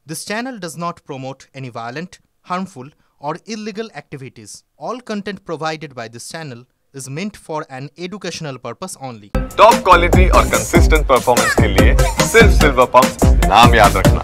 This channel does not promote any violent, harmful, or illegal activities. All content provided by this channel is meant for an educational purpose only. Top quality और consistent performance के लिए सिर्फ silver pump नाम याद रखना।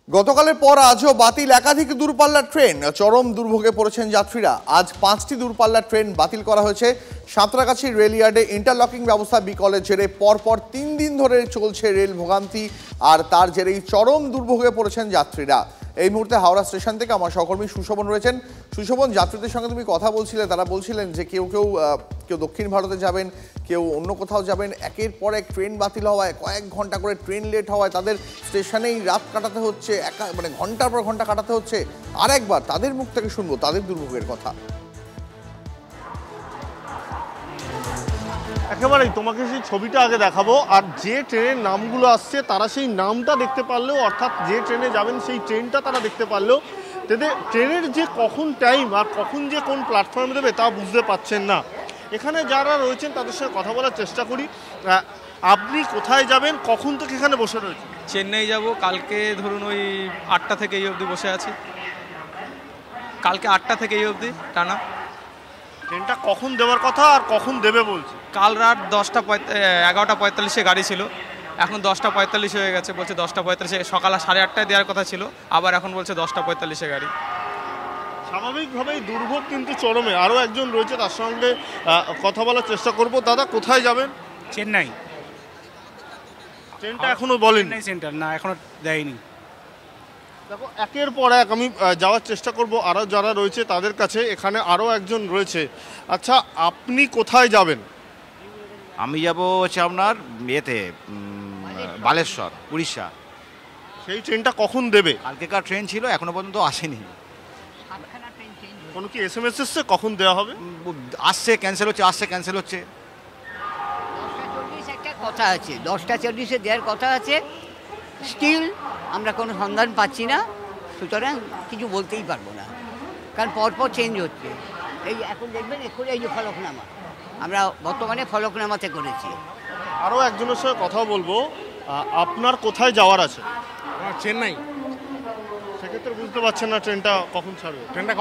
গতকালের পর আজও বাতিল একাধিক দূরপাল্লার ট্রেন, চরম দুর্ভোগে পড়েছেন যাত্রীরা। আজ 5টি দূরপাল্লার ট্রেন বাতিল করা হয়েছে। সাঁতরাগাছি রেল ইয়ার্ডে ইন্টারলকিং ব্যবস্থা বিকলের জেরে পরপর 3 দিন ধরে চলছে রেল ভোগান্তি, আর তার জেরেই চরম দুর্ভোগে পড়েছেন যাত্রীরা। এই মুহূর্তে হাওড়া স্টেশন থেকে আমার সহকর্মী সুশোভন রয়েছেন। সুশোভন, যাত্রীদের সঙ্গে তুমি কথা বলছিলে, তারা বলছিলেন যে কেউ দক্ষিণ ভারতে যাবেন, কেউ অন্য কোথাও যাবেন। একের পর এক ট্রেন বাতিল হওয়ায়, কয়েক ঘন্টা করে ট্রেন লেট হওয়ায় তাদের স্টেশনেই রাত কাটাতে হচ্ছে, ঘন্টার পর ঘন্টা কাটাতে হচ্ছে। আর একবার তাদের মুখ থেকে শুনবো তাদের দুর্ভোগের কথা। একেবারেই তোমাকে সেই ছবিটা আগে দেখাবো, আর যে ট্রেনের নামগুলো আসছে তারা সেই নামটা দেখতে পারলেও, অর্থাৎ যে ট্রেনে যাবেন সেই ট্রেনটা তারা দেখতে পারলেও ট্রেনের যে কখন টাইম আর কখন যে কোন প্ল্যাটফর্মে দেবে তা বুঝতে পারছেন না। এখানে যারা রয়েছেন তাদের সঙ্গে কথা বলার চেষ্টা করি। আপনি কোথায় যাবেন, কখন থেকে এখানে বসে রয়েছেন? চেন্নাই যাব, কালকে ধরুন ওই 8টা থেকে এই অবধি বসে আছি। কালকে 8টা থেকে এই অবধি টানা। ট্রেনটা কখন দেওয়ার কথা আর কখন দেবে বলছে? কাল রাত 11:45-এ গাড়ি ছিল, এখন 10:45 হয়ে গেছে, বলছে 10:45। সকাল 8:30টায় দেওয়ার কথা ছিল, আবার এখন বলছে 10:45-এ গাড়ি। স্বাভাবিকভাবেই দুর্ভোগ কিন্তু চরমে। আরও একজন রয়েছে, তার সঙ্গে কথা বলার চেষ্টা করব। দাদা, কোথায় যাবেন? চেন্নাই। ট্রেনটা এখনো বলেন? চেন্নাই সেন্টার না, এখনো দেয়নি। দেখো, একের পর এক আমি যাওয়ার চেষ্টা করব আরও যারা রয়েছে তাদের কাছে। এখানে আরও একজন রয়েছে। আচ্ছা, আপনি কোথায় যাবেন? আমি যাব হচ্ছে আপনার ইয়েতে বালেশ্বর, উড়িষ্যা। সেই ট্রেনটা কখন দেবে? কালকেকার ট্রেন ছিল, এখনো পর্যন্ত আসেনি। কোনো কি SMS এসছে কখন দেওয়া হবে? আসছে, ক্যান্সেল হচ্ছে, আসছে, ক্যান্সেল হচ্ছে। 10:40 একটা কথা আছে, 10:40-এ দেওয়ার কথা আছে। স্টিল আমরা কোনো সন্ধান পাচ্ছি না, সুতরাং কিছু বলতেই পারবো না, কারণ পরপর চেঞ্জ হচ্ছে। এই এখন দেখবেন এক্ষুনি এই যে ফলকনামা, আমরা বর্তমানে ফলকনামাতে করেছি। আরও একজনের সঙ্গে কথা বলবো। আপনার কোথায় যাওয়ার আছে? চেন্নাই। সেক্ষেত্রে বুঝতে পারছেন না ট্রেনটা কখন ছাড়বে? ট্রেনটা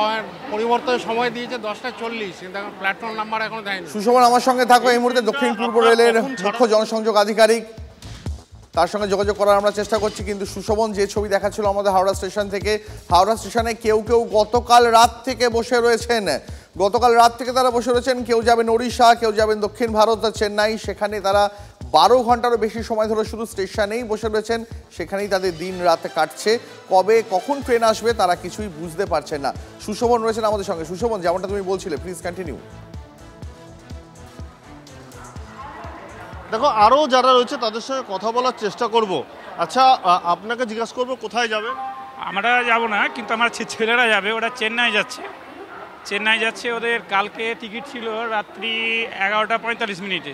পরিবর্তনের সময় দিয়েছে 10:40, কিন্তু এখন প্ল্যাটফর্ম নাম্বার এখনো দেয়নি। সুশোভন আমার সঙ্গে থাকো। এই মুহূর্তে দক্ষিণ পূর্ব রেলের মুখ্য জনসংযোগ আধিকারিক, তার সঙ্গে যোগাযোগ করার আমরা চেষ্টা করছি। কিন্তু সুশোভন, যে ছবি দেখাচ্ছিল আমাদের হাওড়া স্টেশন থেকে, হাওড়া স্টেশনে কেউ গতকাল রাত থেকে বসে রয়েছেন। গতকাল রাত থেকে তারা বসে রয়েছেন। কেউ যাবেন ওড়িশা, কেউ যাবেন দক্ষিণ ভারত, চেন্নাই। সেখানে তারা 12 ঘন্টারও বেশি সময় ধরে শুধু স্টেশনেই বসে রয়েছেন। সেখানেই তাদের দিন রাত কাটছে। কখন ট্রেন আসবে তারা কিছুই বুঝতে পারছেন না। সুশোভন রয়েছেন আমাদের সঙ্গে। সুশোভন, যেমনটা তুমি বলছিলে, প্লিজ কন্টিনিউ। দেখো, আরও যারা রয়েছে তাদের সঙ্গে কথা বলার চেষ্টা করব। আচ্ছা, আপনাকে জিজ্ঞাসা করবো কোথায় যাবে? আমরা যাব না, কিন্তু আমার ছেলেরা যাবে। ওরা চেন্নাই যাচ্ছে। ওদের কালকে টিকিট ছিল রাত্রি 11:45।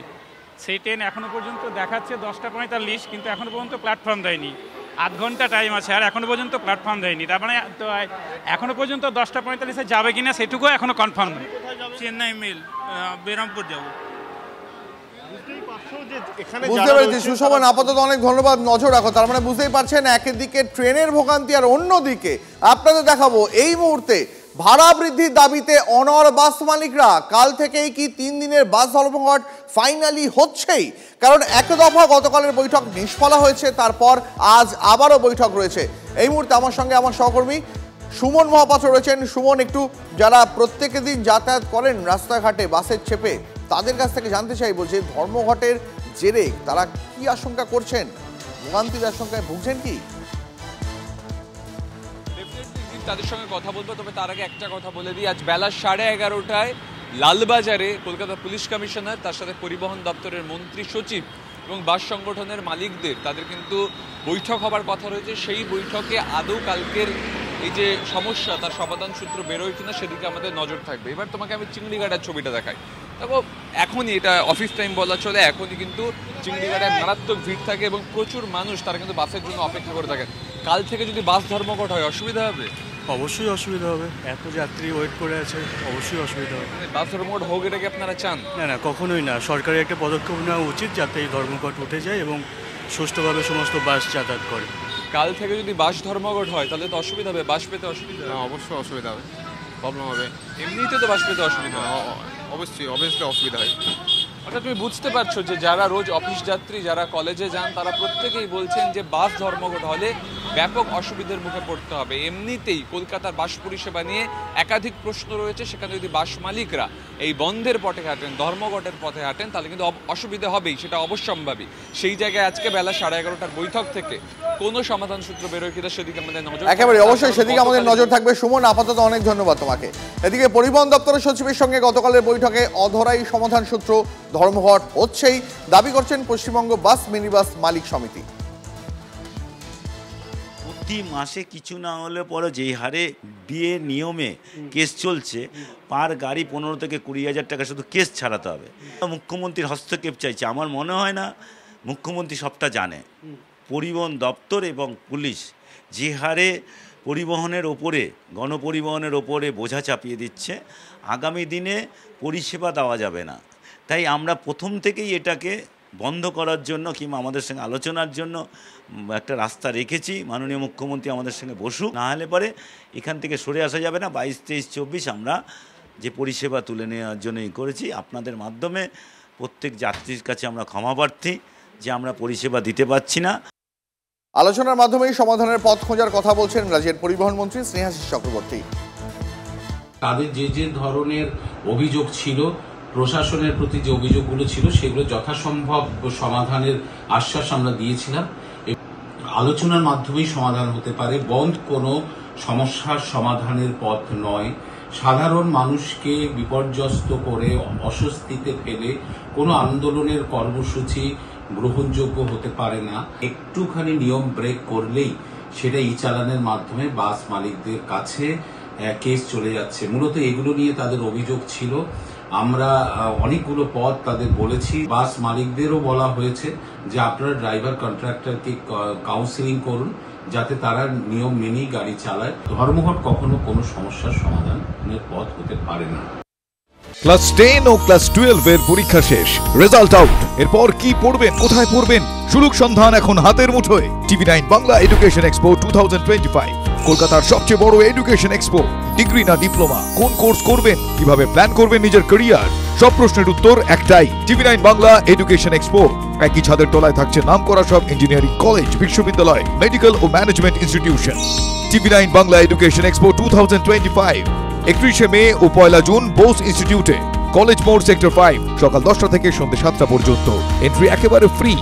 সেই ট্রেন এখনও পর্যন্ত দেখাচ্ছে 10:45, কিন্তু এখনও পর্যন্ত প্ল্যাটফর্ম দেয়নি। আধ ঘন্টা টাইম আছে, আর এখনও পর্যন্ত প্ল্যাটফর্ম দেয়নি। তার মানে তো এখনও পর্যন্ত 10:45-এ যাবে কিনা সেটুকু এখনও কনফার্ম নেই। চেন্নাই মেল, বেরামপুর যাব। বুঝতে পেরেছি সুশোভন, আপাতত অনেক ধন্যবাদ। নজর রাখো। তার মানে বুঝতেই পারছেন, একদিকে ট্রেনের ভোগান্তি আর অন্যদিকে আপনাদের দেখাবো এই মুহূর্তে ভাড়া বৃদ্ধির দাবিতে অনড় বাস মালিকরা। কাল থেকেই কি 3 দিনের বাস ধর্মঘট ফাইনালি হচ্ছেই, কারণ এক দফা গতকালের বৈঠক নিষ্ফলা হয়েছে, তারপর আজ আবারও বৈঠক রয়েছে। এই মুহূর্তে আমার সঙ্গে আমার সহকর্মী সুমন মহাপাত্র রয়েছেন। সুমন, একটু যারা প্রত্যেক দিন যাতায়াত করেন রাস্তাঘাটে বাসের চেপে, তাদের কাছ থেকে জানতে চাইবো যে ধর্মঘটের জেরে তারা কি আশঙ্কা করছেন, ভোগান্তির আশঙ্কায় ভুগছেন কি? তাদের সঙ্গে কথা বলবো, তবে তার আগে একটা কথা বলে দিই। আজ বেলা 11:30টায় লালবাজারে কলকাতা পুলিশ কমিশনার, তার সাথে পরিবহন দপ্তরের মন্ত্রী সচিব এবং বাস সংগঠনের মালিকদের তাদের কিন্তু বৈঠক হবার কথা রয়েছে। সেই বৈঠকে আদৌ কালকের এই যে সমস্যা তার সমাধান সূত্র বেরোয় কিনা সেদিকে আমাদের নজর থাকবে। এবার তোমাকে আমি চিংড়িঘাটার ছবিটা দেখাই। দেখো, এখনই এটা অফিস টাইম বলা চলে, এখনই কিন্তু চিংড়িঘাটায় মারাত্মক ভিড় থাকে এবং প্রচুর মানুষ তারা কিন্তু বাসের জন্য অপেক্ষা করে থাকে। কাল থেকে যদি বাস ধর্মঘট হয় অসুবিধা হবে? অবশ্যই অসুবিধা হবে, এত যাত্রী ওয়েট করে আছে, অবশ্যই অসুবিধা হবে। বাস ধর্মঘট হোক, এটা কি আপনারা চান? না, কখনোই না। সরকারের একটা পদক্ষেপ নেওয়া উচিত যাতে এই ধর্মঘট উঠে যায় এবং সুষ্ঠুভাবে সমস্ত বাস যাতায়াত করে। কাল থেকে যদি বাস ধর্মঘট হয় তাহলে তো অসুবিধা হবে, বাস পেতে অসুবিধা হবে। অবশ্যই অসুবিধা হবে, প্রবলেম হবে। এমনিতে তো বাস পেতে অসুবিধা হয়, অবভিয়াসলি অসুবিধা হয়। অর্থাৎ তুমি বুঝতে পারছো যে যারা রোজ অফিস যাত্রী, যারা কলেজে যান, তারা প্রত্যেকেই বলছেন যে বাস ধর্মঘট হলে ব্যাপক অসুবিধার মুখে পড়তে হবে। এমনিতেই কলকাতার বাস পরিষেবা নিয়ে একাধিক প্রশ্ন রয়েছে, সেখানে যদি বাস মালিকরা এই বন্ধের পথে হাঁটেন, ধর্মঘটের পথে হাঁটেন, তাহলে কিন্তু অসুবিধা হবেই, সেটা অবশ্যম্ভাবী। সেই জায়গায় আজকে বেলা 11:30টার বৈঠক থেকে কোনো সমাধান সূত্র বেরোয় কিনা সেদিকে আমাদের নজর, একেবারে অবশ্যই সেদিকে আমাদের নজর থাকবে। সুমন, আপাতত অনেক ধন্যবাদ তোমাকে। এদিকে পরিবহন দপ্তরের সচিবের সঙ্গে গতকালের বৈঠকে অধরাই সমাধান সূত্র, ধর্মঘট হচ্ছেই, দাবি করছেন পশ্চিমবঙ্গ বাস মিনিবাস মালিক সমিতি। প্রতি মাসে কিছু না হলে পরে যেই হারে বিয়ে নিয়মে কেস চলছে, পার গাড়ি 15 থেকে 20,000 টাকা শুধু কেস ছাড়াতে হবে। মুখ্যমন্ত্রীর হস্তক্ষেপ চাইছে। আমার মনে হয় না মুখ্যমন্ত্রী সবটা জানে। পরিবহন দপ্তর এবং পুলিশ যে হারে পরিবহনের ওপরে, গণপরিবহনের ওপরে বোঝা চাপিয়ে দিচ্ছে, আগামী দিনে পরিষেবা দেওয়া যাবে না। তাই আমরা প্রথম থেকেই এটাকে বন্ধ করার জন্য কিংবা আমাদের সঙ্গে আলোচনার জন্য একটা রাস্তা রেখেছি। মাননীয় মুখ্যমন্ত্রী আমাদের সঙ্গে বসুক, না হলে পরে এখান থেকে সরে আসা যাবে না। 22, 23, 24 আমরা যে পরিষেবা তুলে নেওয়ার জন্যই করেছি। আপনাদের মাধ্যমে প্রত্যেক যাত্রীর কাছে আমরা ক্ষমাপ্রার্থী যে আমরা পরিষেবা দিতে পারছি না। আলোচনার মাধ্যমেই সমাধানের পথ খোঁজার কথা বলছেন রাজ্যের পরিবহন মন্ত্রী স্নেহাশিস চক্রবর্তী। তাদের যে ধরনের অভিযোগ ছিল, প্রশাসনের প্রতি যে অভিযোগগুলো ছিল, সেগুলো যথাসম্ভব সমাধানের আশ্বাস আমরা দিয়েছিলাম। আলোচনার মাধ্যমেই সমাধান হতে পারে। বন্ধ কোনো সমস্যার সমাধানের পথ নয়। সাধারণ মানুষকে বিপর্যস্ত করে, অস্বস্তিতে ফেলে কোনো আন্দোলনের কর্মসূচি গ্রহণযোগ্য হতে পারে না। একটুখানি নিয়ম ব্রেক করলেই সেটা ই চালানের মাধ্যমে বাস মালিকদের কাছে কেস চলে যাচ্ছে। মূলত এগুলো নিয়ে তাদের অভিযোগ ছিল। আমরা অনেকগুলো পথ তাদের বলেছি। বাস মালিকদেরও বলা হয়েছে যে আপনারা ড্রাইভার কন্ট্রাক্টরকে কাউন্সিলিং করুন, যাতে তারা নিয়ম মেনেই গাড়ি চালায়। ধর্মঘট কখনো কোনো সমস্যার সমাধানের পথ হতে পারে না। ক্লাস 10 ও ক্লাস 12 এর পরীক্ষা শেষ, রেজাল্ট আউট। এরপর কি পড়বেন, কোথায় পড়বেন, সুলুক সন্ধান এখন হাতের মুঠোয়। TV9 বাংলা এডুকেশন এক্সপো 2025, কলকাতার সবচেয়ে বড় এডুকেশন এক্সপো। ডিগ্রি না ডিপ্লোমা, কোন কোর্স করবেন, কিভাবে প্ল্যান করবেন নিজের ক্যারিয়ার, সব প্রশ্নের উত্তর একটাই। TV9 Bangla education expo. একই ছাদের তলায় থাকছে নামকরা সব ইঞ্জিনিয়ারিং কলেজ, বিশ্ববিদ্যালয়, মেডিকেল ও management institution. TV9 Bangla education expo 2025, 31শে মে ও 1 জুন বোস ইনস্টিটিউটে, কলেজ মোড়, সেক্টর 5, সকাল 10টা থেকে সন্ধ্যে 7টা পর্যন্ত। এন্ট্রি একেবারে ফ্রি।